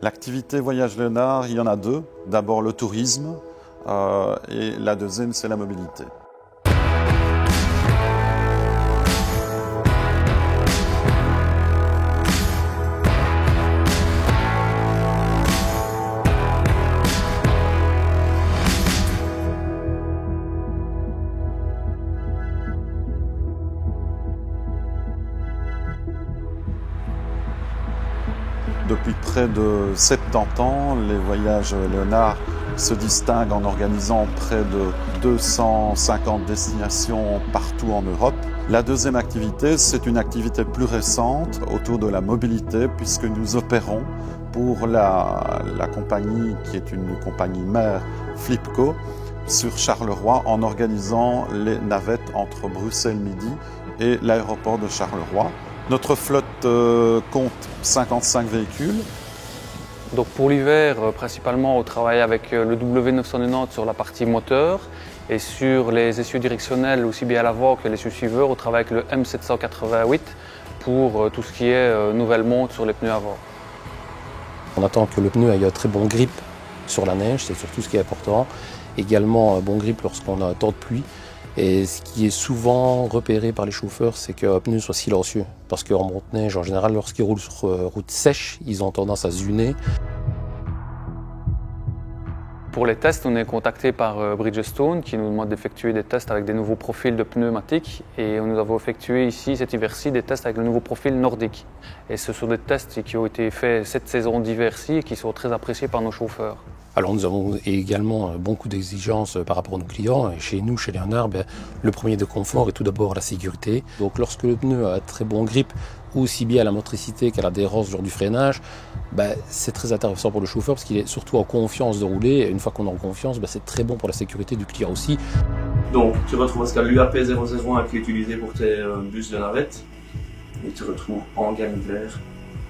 L'activité Voyage Léonard, il y en a deux. D'abord le tourisme et la deuxième, c'est la mobilité. Depuis près de 70 ans, les Voyages Léonard se distinguent en organisant près de 250 destinations partout en Europe. La deuxième activité, c'est une activité plus récente autour de la mobilité puisque nous opérons pour la compagnie qui est une compagnie mère Flipco sur Charleroi en organisant les navettes entre Bruxelles-Midi et l'aéroport de Charleroi. Notre flotte compte 55 véhicules. Donc pour l'hiver, principalement, on travaille avec le W990 sur la partie moteur et sur les essieux directionnels, aussi bien à l'avant que les essieux suiveurs, on travaille avec le M788 pour tout ce qui est nouvelle monte sur les pneus avant. On attend que le pneu ait un très bon grip sur la neige, c'est surtout ce qui est important. Également un bon grip lorsqu'on a un temps de pluie. Et ce qui est souvent repéré par les chauffeurs, c'est qu'un pneu soit silencieux. Parce qu'en monte-neige, en général, lorsqu'ils roulent sur route sèche, ils ont tendance à zuner. Pour les tests, on est contacté par Bridgestone qui nous demande d'effectuer des tests avec des nouveaux profils de pneumatiques. Et nous avons effectué ici, cet hiver-ci, des tests avec le nouveau profil nordique. Et ce sont des tests qui ont été faits cette saison d'hiver-ci et qui sont très appréciés par nos chauffeurs. Alors nous avons également beaucoup d'exigences par rapport à nos clients. Et chez nous, chez Léonard, le premier de confort est tout d'abord la sécurité. Donc lorsque le pneu a un très bon grip, aussi bien à la motricité qu'à l'adhérence lors du freinage, c'est très intéressant pour le chauffeur parce qu'il est surtout en confiance de rouler. Et une fois qu'on est en confiance, c'est très bon pour la sécurité du client aussi. Donc tu retrouves l'UAP 001 qui est utilisé pour tes bus de navette. Et tu retrouves en gamme vert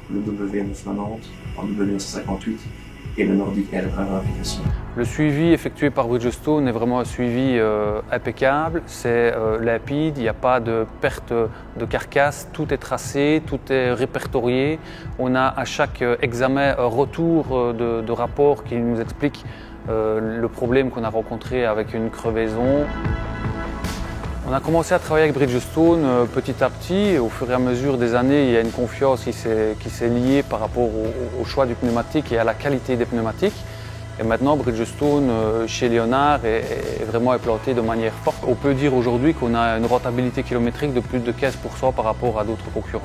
le W990 en W958. Et le Nordic Air application. Le suivi effectué par Bridgestone est vraiment un suivi impeccable, c'est limpide, il n'y a pas de perte de carcasse, tout est tracé, tout est répertorié. On a à chaque examen un retour de rapport qui nous explique le problème qu'on a rencontré avec une crevaison. On a commencé à travailler avec Bridgestone petit à petit. Au fur et à mesure des années, il y a une confiance qui s'est liée par rapport au choix du pneumatique et à la qualité des pneumatiques. Et maintenant, Bridgestone chez Léonard est vraiment implanté de manière forte. On peut dire aujourd'hui qu'on a une rentabilité kilométrique de plus de 15% par rapport à d'autres concurrents.